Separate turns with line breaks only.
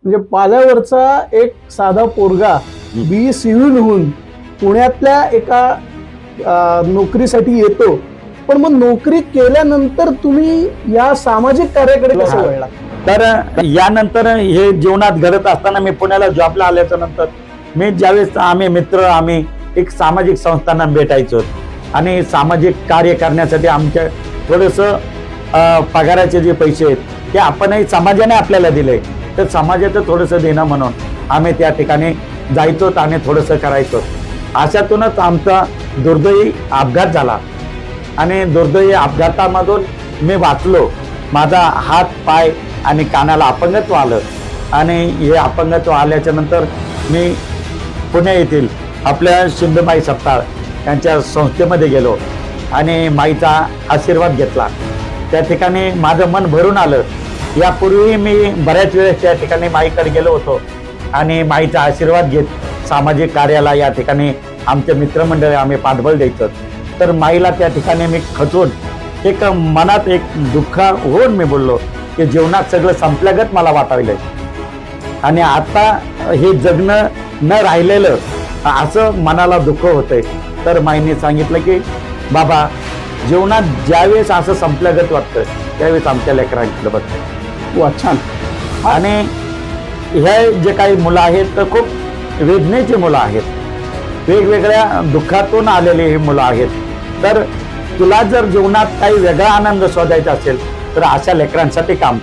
म्हणजे पाल्यावरचा एक साधा पोरगा बी सिव्हिल होऊन पुण्यातल्या एका नोकरीसाठी येतो, पण मग नोकरी केल्यानंतर तुम्ही या सामाजिक कार्याकडे कसं वळला?
तर यानंतर हे जीवनात घडत असताना मी पुण्याला जॉबला आल्याच्या नंतर मी ज्यावेळेस आम्ही एक सामाजिक संस्थांना भेटायचो आणि सामाजिक कार्य करण्यासाठी आमच्या थोडंसं पगाराचे जे पैसे आहेत ते आपणही समाजाने आपल्याला दिले, तर समाजाचं थोडंसं देणं म्हणून आम्ही त्या ठिकाणी जायचो आणि थोडंसं करायचो. अशातूनच आमचा दुर्दैवी अपघात झाला आणि दुर्दैवी अपघातामधून मी वाचलो. माझा हात, पाय आणि कानाला अपंगत्व आलं आणि हे अपंगत्व आल्याच्या नंतर मी पुणे येथील आपल्या शिंदेबाई सपकाळ यांच्या संस्थेमध्ये गेलो आणि माईचा आशीर्वाद घेतला. त्या ठिकाणी माझं मन भरून आलं. यापूर्वी मी बऱ्याच वेळेस त्या ठिकाणी माईकडे गेलो होतो आणि माईचा आशीर्वाद घेत सामाजिक कार्याला या ठिकाणी आमचे मित्रमंडळी आम्ही पाठबळ द्यायचो. तर माईला त्या ठिकाणी मी खचून एक मनात एक दुःख होऊन मी बोललो की जीवनात सगळं संपल्यागत मला वाटायलंय आणि आता हे जगणं न राहिलेलं असं मनाला दुःख होतंय. तर माईने सांगितलं की बाबा, जीवनात ज्यावेळेस असं संपल्यागत वाटतं त्यावेळेस आमच्या लेकरांकडे बघ.
वा, छान.
आणि हे जे काही मुलं आहेत तर खूप वेदनेची मुलं आहेत, वेगवेगळ्या दुःखातून आलेली ही मुलं आहेत. तर तुला जर जीवनात काही वेगळा आनंद शोधायचा असेल तर अशा लेकरांसाठी काम